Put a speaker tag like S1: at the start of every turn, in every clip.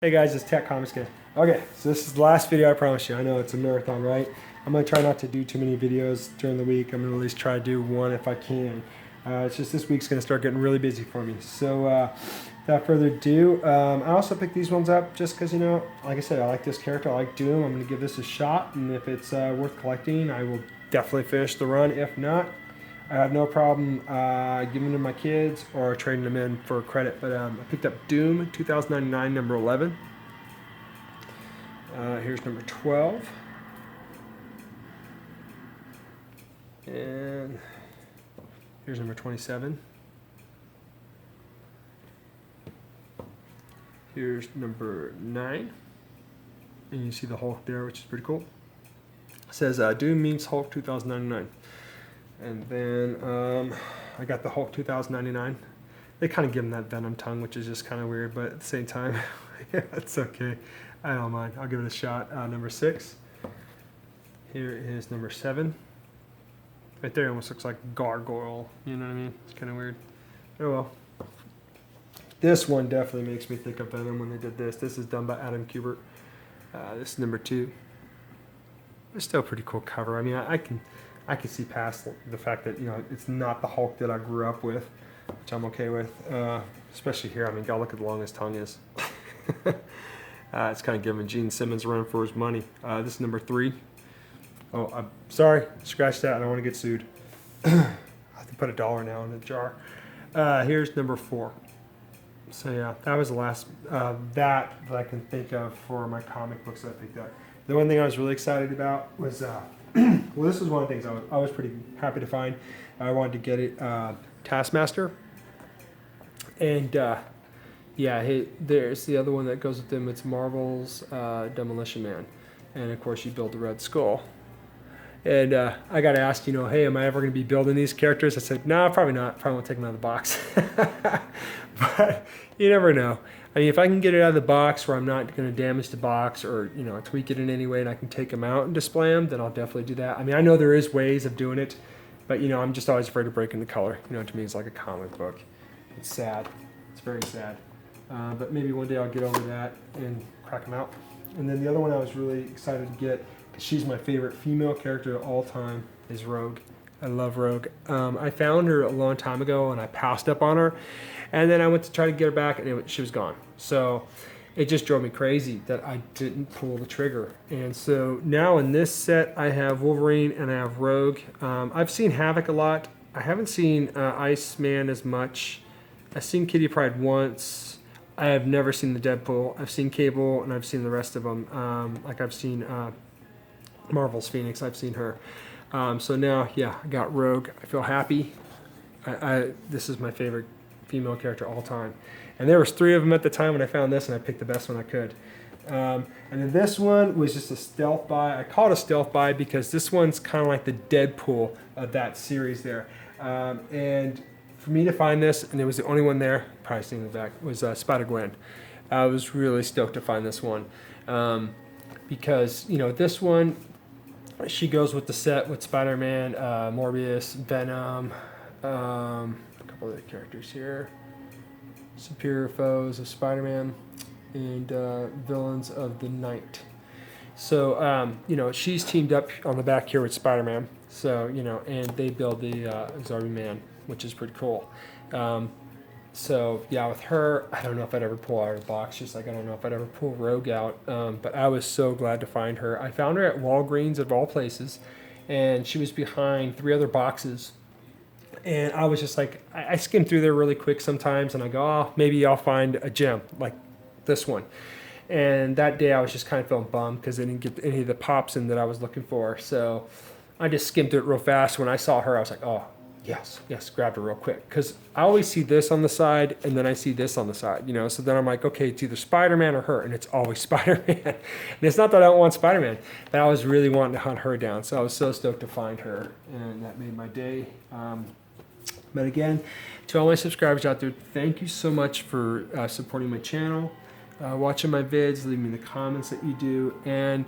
S1: Hey guys, it's Tech Comics again. Okay, so this is the last video, I promise you. I know it's a marathon, right? I'm going to try not to do too many videos during the week. I'm going to at least try to do one if I can. It's just this week's going to start getting really busy for me. So without further ado, I also picked these ones up just because, you know, like I said, I like this character. I like Doom. I'm going to give this a shot, and if it's worth collecting, I will definitely finish the run. If not, I have no problem giving them to my kids or trading them in for credit. But I picked up Doom 2099 number 11. Here's number 12. And here's number 27. Here's number 9. And you see the Hulk there, which is pretty cool. It says Doom meets Hulk 2099. And then I got the Hulk 2099. They kind of give him that Venom tongue, which is just kind of weird, but at the same time, yeah, it's okay. I don't mind. I'll give it a shot. Number 6. Here is number 7. Right there almost looks like Gargoyle. You know what I mean? It's kind of weird. Oh well. This one definitely makes me think of Venom when they did this. This is done by Adam Kubert. This is number 2. It's still a pretty cool cover. I mean, I can see past the fact that, you know, it's not the Hulk that I grew up with, which I'm okay with. Especially here. I mean, God, look how long his tongue is. It's kind of giving Gene Simmons a run for his money. This is number 3. Oh, I'm sorry. Scratch that. I don't want to get sued. I have to put $1 now in the jar. Here's number 4. So yeah, that was the last that I can think of for my comic books that I picked up. The one thing I was really excited about was, well, this was one of the things I was pretty happy to find. I wanted to get it, Taskmaster. And yeah, there's the other one that goes with them. It's Marvel's Demolition Man. And of course you build the Red Skull. And I got asked, you know, hey, am I ever going to be building these characters? I said, no, probably not. Probably won't take them out of the box. But you never know. I mean, if I can get it out of the box where I'm not going to damage the box or, you know, tweak it in any way and I can take them out and display them, then I'll definitely do that. I mean, I know there is ways of doing it, but, you know, I'm just always afraid of breaking the color. You know, to me, it's like a comic book. It's sad. It's very sad. But maybe one day I'll get over that and crack them out. And then the other one I was really excited to get, because she's my favorite female character of all time, is Rogue. I love Rogue. I found her a long time ago and I passed up on her. And then I went to try to get her back and she was gone. So it just drove me crazy that I didn't pull the trigger. And so now in this set, I have Wolverine and I have Rogue. I've seen Havoc a lot. I haven't seen Iceman as much. I've seen Kitty Pryde once. I have never seen the Deadpool. I've seen Cable and I've seen the rest of them. Like I've seen Marvel's Phoenix. I've seen her. So now, yeah, I got Rogue. I feel happy. This is my favorite female character all time. And there was 3 of them at the time when I found this, and I picked the best one I could. And then this one was just a stealth buy. I call it a stealth buy because this one's kind of like the Deadpool of that series there. And for me to find this, and it was the only one there, probably seen in the back, was Spider-Gwen. I was really stoked to find this one. Because, you know, this one, she goes with the set with Spider-Man, Morbius, Venom, a couple other characters here, superior foes of Spider-Man, and villains of the night. So, you know, she's teamed up on the back here with Spider-Man. So, you know, and they build the Zarby Man, which is pretty cool. So, yeah, with her, I don't know if I'd ever pull her out of the box, just like I don't know if I'd ever pull Rogue out. But I was so glad to find her. I found her at Walgreens, of all places, and she was behind 3 other boxes. And I was just like, I skim through there really quick sometimes, and I go, oh, maybe I'll find a gem like this one. And that day I was just kind of feeling bummed because I didn't get any of the pops in that I was looking for. So I just skimmed through it real fast. When I saw her, I was like, oh, yes, grabbed her real quick. Because I always see this on the side, and then I see this on the side, you know. So then I'm like, okay, it's either Spider-Man or her, and it's always Spider-Man. And it's not that I don't want Spider-Man, but I was really wanting to hunt her down. So I was so stoked to find her, and that made my day. But again, to all my subscribers out there, thank you so much for supporting my channel, watching my vids, leaving me the comments that you do, and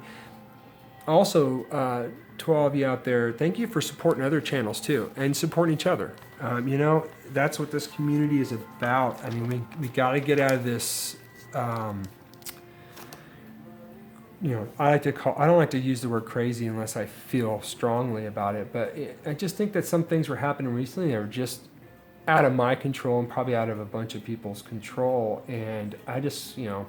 S1: also to all of you out there, thank you for supporting other channels too, and supporting each other. You know, that's what this community is about. I mean, we got to get out of this I don't like to use the word crazy unless I feel strongly about it, but I just think that some things were happening recently that were just out of my control and probably out of a bunch of people's control. And I just, I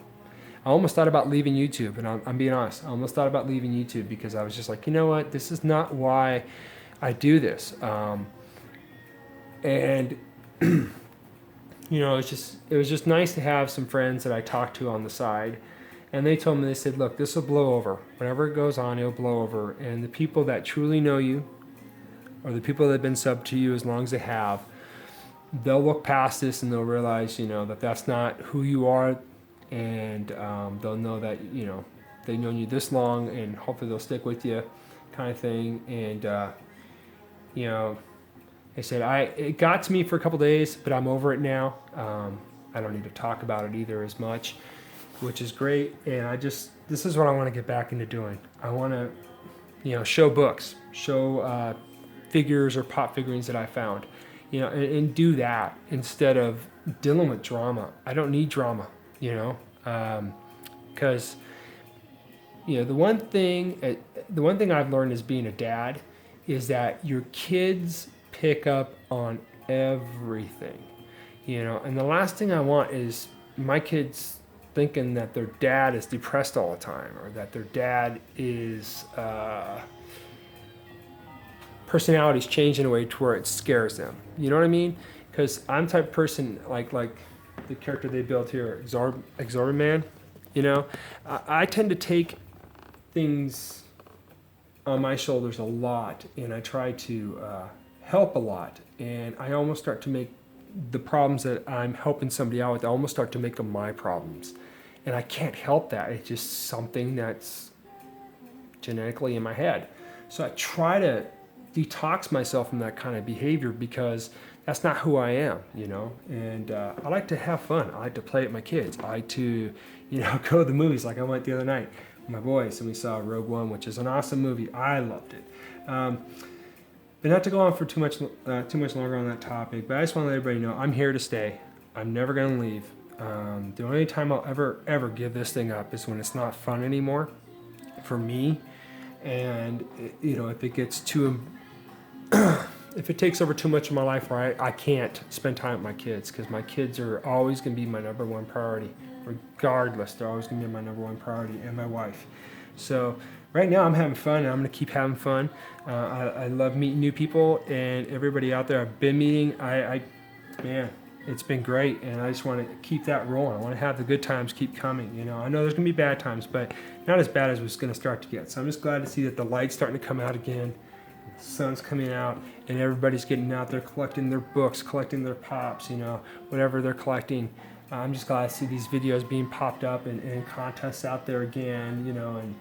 S1: almost thought about leaving YouTube, and I'm being honest. I almost thought about leaving YouTube because I was just like, you know what, this is not why I do this. And it was just nice to have some friends that I talked to on the side. And they told me, they said, look, this will blow over. Whenever it goes on, it'll blow over. And the people that truly know you, or the people that have been sub to you as long as they have, they'll look past this and they'll realize, that that's not who you are. And they'll know that, they've known you this long, and hopefully they'll stick with you, kind of thing. And, they said, it got to me for a couple days, but I'm over it now. I don't need to talk about it either as much, which is great. And this is what I want to get back into doing. I want to, show books, show figures or pop figurines that I found, and do that instead of dealing with drama. I don't need drama, because, the one thing I've learned as being a dad is that your kids pick up on everything, and the last thing I want is my kids thinking that their dad is depressed all the time, or that their dad is personality's changed in a way to where it scares them. You know what I mean? Because I'm the type of person like the character they built here, Exorbiman. I tend to take things on my shoulders a lot, and I try to help a lot, and I almost start to make the problems that I'm helping somebody out with, I almost start to make them my problems. And I can't help that. It's just something that's genetically in my head. So I try to detox myself from that kind of behavior, because that's not who I am, And I like to have fun. I like to play with my kids. I like to, go to the movies like I went the other night with my boys, and we saw Rogue One, which is an awesome movie. I loved it. But not to go on for too much longer on that topic, but I just want to let everybody know I'm here to stay. I'm never going to leave. The only time I'll ever give this thing up is when it's not fun anymore for me. And, if it gets if it takes over too much of my life where I can't spend time with my kids, because my kids are always going to be my number one priority. Regardless, they're always going to be my number one priority, and my wife. So right now I'm having fun, and I'm going to keep having fun. I love meeting new people, and everybody out there I've been meeting, man, it's been great, and I just want to keep that rolling. I want to have the good times keep coming. I know there's going to be bad times, but not as bad as it's going to start to get. So I'm just glad to see that the light's starting to come out again, the sun's coming out, and everybody's getting out there collecting their books, collecting their pops, whatever they're collecting. I'm just glad to see these videos being popped up and contests out there again, and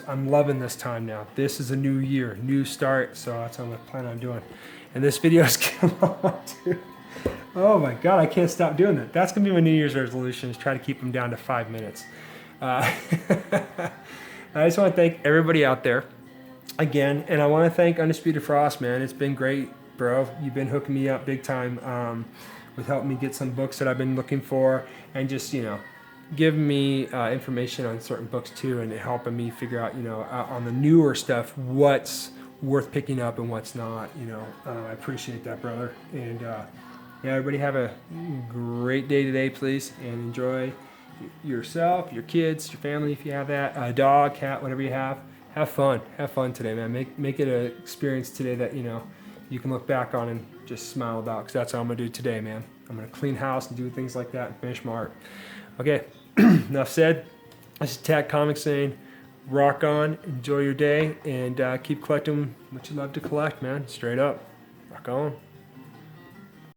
S1: I'm loving this time now. This is a new year, new start, so that's what I plan on doing. And this video is going on too. Oh my God, I can't stop doing that. That's going to be my New Year's resolution, is try to keep them down to 5 minutes. I just want to thank everybody out there again, and I want to thank Undisputed Frost, man. It's been great, bro. You've been hooking me up big time with helping me get some books that I've been looking for, and just, giving me information on certain books too, and helping me figure out, on the newer stuff, what's worth picking up and what's not. I appreciate that, brother. And everybody have a great day today, please, and enjoy yourself, your kids, your family, if you have that, a dog, cat, whatever you have. Have fun today, man. Make it an experience today that you can look back on and just smile about, because that's what I'm gonna do today, man. I'm gonna clean house and do things like that and finish my art. Okay, enough said. This is Tag Comics saying, rock on, enjoy your day, and keep collecting what you love to collect, man. Straight up, rock on.